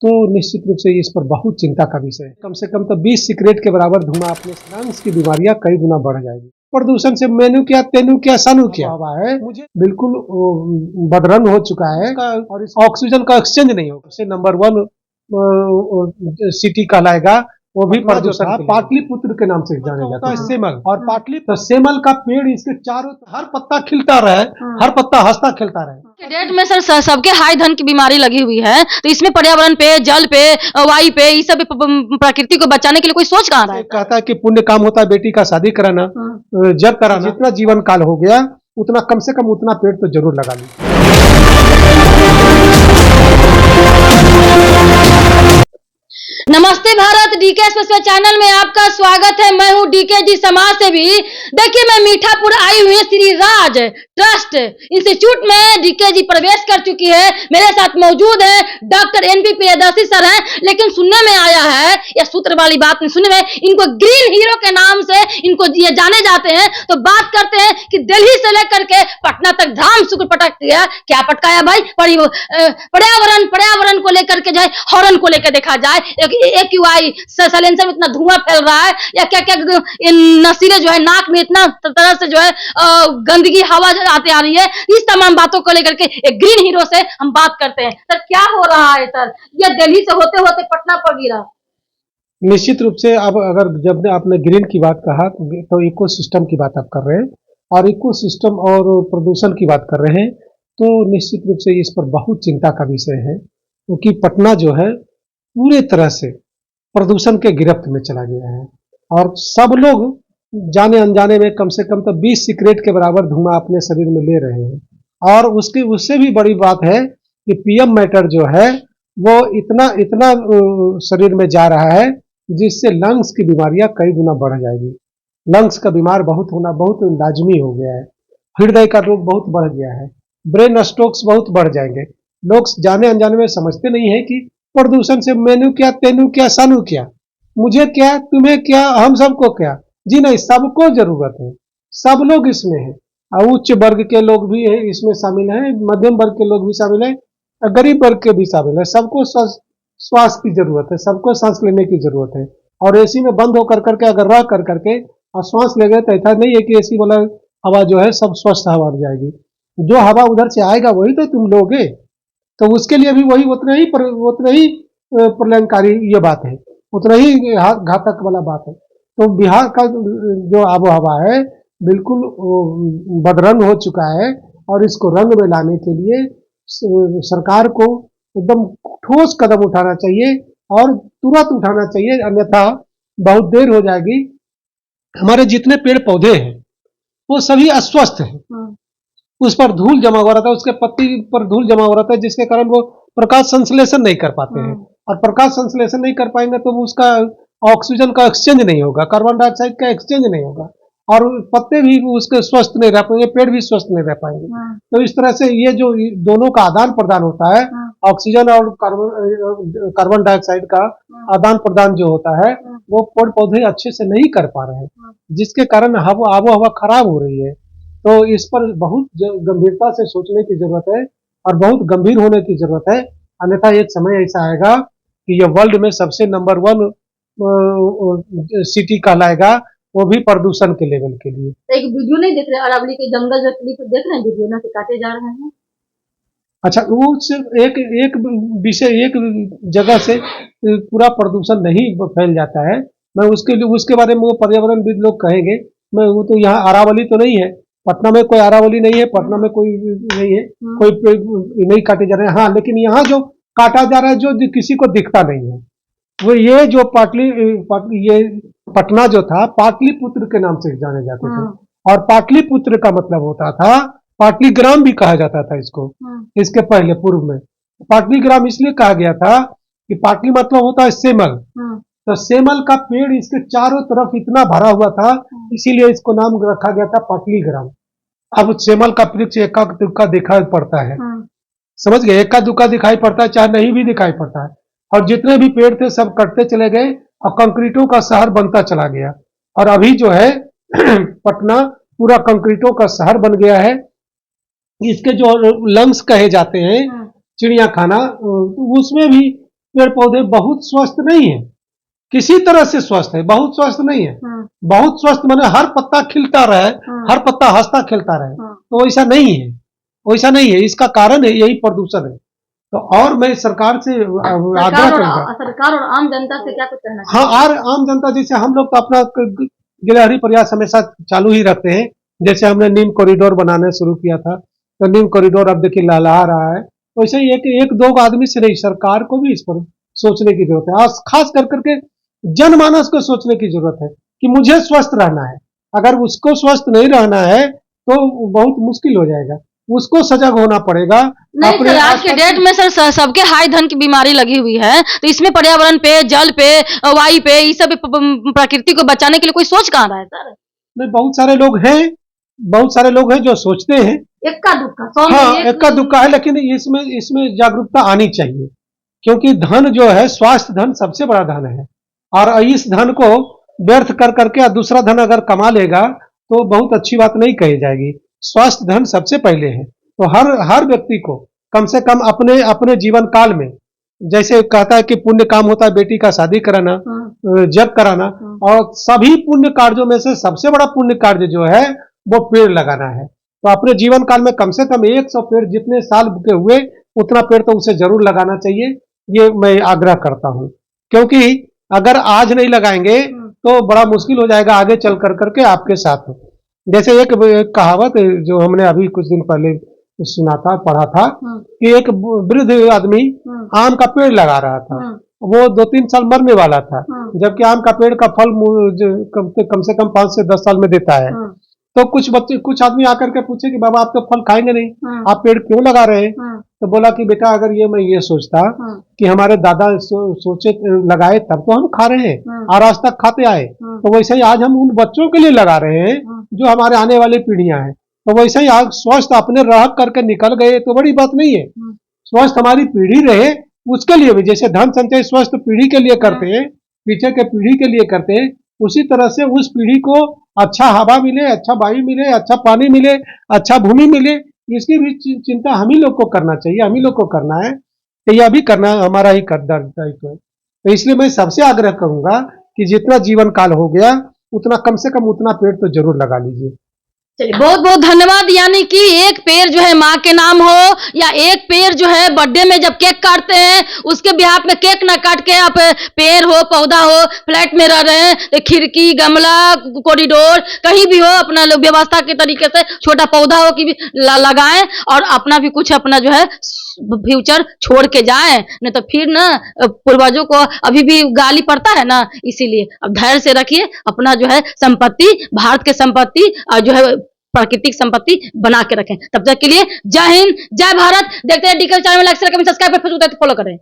तो निश्चित रूप से इस पर बहुत चिंता का विषय है। कम से कम तो 20 सिगरेट के बराबर धुआं अपने लंग्स की बीमारियां कई गुना बढ़ जाएगी। प्रदूषण से मेनू क्या तेनू क्या सानू क्या हवा है, मुझे बिल्कुल बदरंग हो चुका है और इस ऑक्सीजन का एक्सचेंज नहीं होगा। सबसे नंबर 1 सिटी कहलाएगा, वो भी प्रदूषण पाटलिपुत्र के नाम से जाने जाता है। सेमल और पाटलिपुत्र, सेमल का पेड़ इसके चारों हर पत्ता खिलता रहे, हर पत्ता हंसता खिलता रहे। डेट में सर सबके हाई धन की बीमारी लगी हुई है, तो इसमें पर्यावरण पे, जल पे, वायु पे, इस सब प्रकृति को बचाने के लिए कोई सोच कहाँ रहा है? कहता है कि पुण्य काम होता है बेटी का शादी कराना, जब कराना, जितना जीवन काल हो गया उतना कम से कम उतना पेड़ तो जरूर लगा ली। नमस्ते भारत, डीके स्पेशल चैनल में आपका स्वागत है। मैं हूं डीके जी समाज से भी। देखिए, मैं मीठापुर आई हुई श्री राज ट्रस्ट इंस्टीट्यूट में डीके जी प्रवेश कर चुकी है। मेरे साथ मौजूद है डॉक्टर एनपी प्रियदर्शी सर हैं। लेकिन सुनने में आया है, यह सूत्र वाली बात नहीं, सुनने में इनको ग्रीन हीरो के नाम से इनको ये जाने जाते हैं। तो बात करते हैं कि दिल्ली से लेकर के पटना तक धाम शुक्र पटक दिया। क्या पटकाया भाई? पर्यावरण को लेकर के जाए, हॉर्न को लेकर देखा जाए, एक्यूआई साइलेंसर में इतना धुआं फैल रहा है, या क्या क्या नशीले जो है नाक में इतना तरह से जो है गंदगी हवा आती आ रही है। इस तमाम बातों को लेकर के एक ग्रीन हीरो से हम बात करते हैं। सर, क्या हो रहा है सर? ये दिल्ली से होते होते पटना पर गिरा। निश्चित रूप से अब अगर जब आपने ग्रीन की बात कहा तो इकोसिस्टम की बात आप कर रहे हैं, और इकोसिस्टम और प्रदूषण की बात कर रहे हैं, तो निश्चित रूप से इस पर बहुत चिंता का विषय है, क्योंकि पटना जो है पूरे तरह से प्रदूषण के गिरफ्त में चला गया है, और सब लोग जाने अनजाने में कम से कम तो 20 सिगरेट के बराबर धुआं अपने शरीर में ले रहे हैं। और उससे भी बड़ी बात है कि पीएम मैटर जो है वो इतना शरीर में जा रहा है, जिससे लंग्स की बीमारियां कई गुना बढ़ जाएगी। लंग्स का बीमार होना बहुत लाजमी हो गया है। हृदय का रोग बहुत बढ़ गया है, ब्रेन स्ट्रोक्स बहुत बढ़ जाएंगे। लोग जाने अनजाने में समझते नहीं है कि प्रदूषण से मेनू क्या तेनू क्या सानू क्या, मुझे क्या तुम्हें क्या हम सबको क्या। जी नहीं, सबको जरूरत है, सब लोग इसमें हैं। उच्च वर्ग के लोग भी इसमें शामिल हैं, मध्यम वर्ग के लोग भी शामिल हैं, गरीब वर्ग के भी शामिल है। सबको स्वास्थ्य की जरूरत है, सबको सांस लेने की जरूरत है। और एसी में बंद होकर करके अगर रह कर करके और सांस ले गए तो ऐसा नहीं है कि एसी वाला हवा जो है सब स्वस्थ हवा हो जाएगी। जो हवा उधर से आएगा वही तो तुम लोगे, तो उसके लिए भी वही उतना ही प्रलयंकारी ये बात है, उतना ही घातक वाला बात है। तो बिहार का जो आबो हवा है बिल्कुल बदरंग हो चुका है, और इसको रंग में लाने के लिए सरकार को एकदम ठोस कदम उठाना चाहिए, और तुरंत उठाना चाहिए, अन्यथा बहुत देर हो जाएगी। हमारे जितने पेड़ पौधे हैं वो सभी अस्वस्थ हैं। उस पर धूल जमा हो रहा था, उसके पत्ती पर धूल जमा हो रहा था, जिसके कारण वो प्रकाश संश्लेषण नहीं कर पाते हैं, और प्रकाश संश्लेषण नहीं कर पाएंगे तो उसका ऑक्सीजन का एक्सचेंज नहीं होगा, कार्बन डाइऑक्साइड का एक्सचेंज नहीं होगा, और पत्ते भी उसके स्वस्थ नहीं रह पाएंगे, पेड़ भी स्वस्थ नहीं रह पाएंगे। तो इस तरह से ये जो दोनों का आदान प्रदान होता है, ऑक्सीजन और कार्बन डाइऑक्साइड का आदान प्रदान जो होता है, वो पेड़ पौधे अच्छे से नहीं कर पा रहे हैं, जिसके कारण आबो हवा खराब हो रही है। तो इस पर बहुत गंभीरता से सोचने की जरूरत है, और बहुत गंभीर होने की जरूरत है, अन्यथा एक समय ऐसा आएगा कि यह वर्ल्ड में सबसे नंबर 1 सिटी कहलाएगा, वो भी प्रदूषण के लेवल के लिए। एक वीडियो नहीं देख रहे अरावली के जंगल जो क्लिप देख रहे हैं, वीडियो ना काटे जा रहे हैं। अच्छा, वो सिर्फ एक विषय एक जगह से पूरा प्रदूषण नहीं फैल जाता है। मैं उसके बारे में वो पर्यावरणविद लोग कहेंगे। मैं वो तो यहाँ अरावली तो नहीं है, पटना में कोई अरावली नहीं है, पटना में कोई नहीं है, कोई नहीं काटे जा रहे हैं। हाँ, लेकिन यहाँ जो काटा जा रहा है जो किसी को दिखता नहीं है, वो ये जो ये पटना जो था पाटलिपुत्र के नाम से जाने जाते थे, और पाटलिपुत्र का मतलब होता था, पाटलीग्राम भी कहा जाता था इसको। इसके पहले पूर्व में पाटलीग्राम इसलिए कहा गया था कि पाटली मतलब होता है सेमल, तो सेमल का पेड़ इसके चारों तरफ इतना भरा हुआ था, इसीलिए इसको नाम रखा गया था पाटलीग्राम। अब सेमल का वृक्ष एका दुक्का दिखाई पड़ता है, समझ गए, एका दुक्का दिखाई पड़ता है, चाहे नहीं भी दिखाई पड़ता है। और जितने भी पेड़ थे सब कटते चले गए, और कंक्रीटों का शहर बनता चला गया। और अभी जो है पटना पूरा कंक्रीटों का शहर बन गया है। इसके जो लंग्स कहे जाते हैं, चिड़िया खाना, उसमें भी पेड़ पौधे बहुत स्वस्थ नहीं है, किसी तरह से स्वस्थ है, बहुत स्वस्थ नहीं है। बहुत स्वस्थ माने हर पत्ता खिलता रहे, हर पत्ता हंसता खेलता रहे, तो वैसा नहीं है, वैसा नहीं है। इसका कारण है यही प्रदूषण है। तो और मैं सरकार से आग्रह करूंगा, सरकार और आम जनता से क्या कुछ कहना हाँ, और आम जनता जैसे हम लोग तो अपना गिलहरी प्रयास हमेशा चालू ही रखते हैं। जैसे हमने नीम कॉरिडोर बनाना शुरू किया था, तो नीम कॉरिडोर अब देखिए लहलहा रहा है। वैसे ही एक दो आदमी से नहीं, सरकार को भी इस पर सोचने की जरूरत है, और खास कर करके जनमानस को सोचने की जरूरत है कि मुझे स्वस्थ रहना है। अगर उसको स्वस्थ नहीं रहना है तो बहुत मुश्किल हो जाएगा, उसको सजग होना पड़ेगा। नहीं सर, आज के डेट में सर सबके हाई धन की बीमारी लगी हुई है, तो इसमें पर्यावरण पे, जल पे, वायु पे, इस सब प्रकृति को बचाने के लिए कोई सोच कहाँ रहा है सर? नहीं, बहुत सारे लोग हैं, बहुत सारे लोग हैं जो सोचते हैं, इक्का दुक्का, हाँ, इक्का दुक्का है, लेकिन इसमें जागरूकता आनी चाहिए। क्योंकि धन जो है, स्वास्थ्य धन सबसे बड़ा धन है, और इस धन को व्यर्थ कर करके दूसरा धन अगर कमा लेगा तो बहुत अच्छी बात नहीं कही जाएगी। स्वास्थ्य धन सबसे पहले है। तो हर व्यक्ति को कम से कम अपने अपने जीवन काल में, जैसे कहता है कि पुण्य काम होता है बेटी का शादी कराना, जग कराना, और सभी पुण्य कार्यों में से सबसे बड़ा पुण्य कार्य जो है वो पेड़ लगाना है। तो अपने जीवन काल में कम से कम 100 पेड़, जितने साल के हुए उतना पेड़ तो उसे जरूर लगाना चाहिए, ये मैं आग्रह करता हूँ। क्योंकि अगर आज नहीं लगाएंगे तो बड़ा मुश्किल हो जाएगा आगे चल कर करके आपके साथ। जैसे एक कहावत जो हमने अभी कुछ दिन पहले सुना था, पढ़ा था, कि एक वृद्ध आदमी आम का पेड़ लगा रहा था, वो 2-3 साल मरने वाला था, जबकि आम का पेड़ का फल कम से कम 5 से 10 साल में देता है। तो कुछ आदमी आकर के पूछे कि बाबा आप तो फल खाएंगे नहीं, आप पेड़ क्यों लगा रहे हैं? तो बोला कि बेटा अगर मैं ये सोचता कि हमारे दादा सोचे लगाए तब तो हम खा रहे हैं और आज तक खाते आए, तो वैसे ही आज हम उन बच्चों के लिए लगा रहे हैं जो हमारे आने वाली पीढ़ियां हैं। तो वैसे ही आज स्वस्थ अपने रह करके निकल गए तो बड़ी बात नहीं है। स्वस्थ हमारी पीढ़ी रहे उसके लिए भी, जैसे धन संचय स्वस्थ पीढ़ी के लिए करते हैं, पीछे के पीढ़ी के लिए करते हैं, उसी तरह से उस पीढ़ी को अच्छा हवा मिले, अच्छा वायु मिले, अच्छा पानी मिले, अच्छा भूमि मिले, इसकी भी चिंता हम ही लोग को करना चाहिए, हम ही लोग को करना है। तो यह भी करना हमारा ही दायित्व है। तो इसलिए मैं सबसे आग्रह करूंगा कि जितना जीवन काल हो गया उतना कम से कम उतना पेड़ तो जरूर लगा लीजिए। चलिए, बहुत बहुत धन्यवाद। यानी कि एक पेड़ जो है माँ के नाम हो, या एक पेड़ जो है बर्थडे में जब केक काटते हैं उसके बिहाफ में केक ना काट के आप पेड़ हो, पौधा हो, फ्लैट में रह रहे हैं, खिड़की, गमला, कॉरिडोर, कहीं भी हो, अपना लोग व्यवस्था के तरीके से छोटा पौधा हो कि भी लगाएं, और अपना भी कुछ अपना जो है फ्यूचर छोड़ के जाएं, नहीं तो फिर ना पूर्वजों को अभी भी गाली पड़ता है ना। इसीलिए अब धैर्य से रखिए, अपना जो है संपत्ति, भारत के संपत्ति और जो है प्राकृतिक संपत्ति बना के रखें। तब तक के लिए जय हिंद, जय भारत। देखते हैं डीके चैनल में लाइक शेयर कमेंट सब्सक्राइब पर फॉलो करें।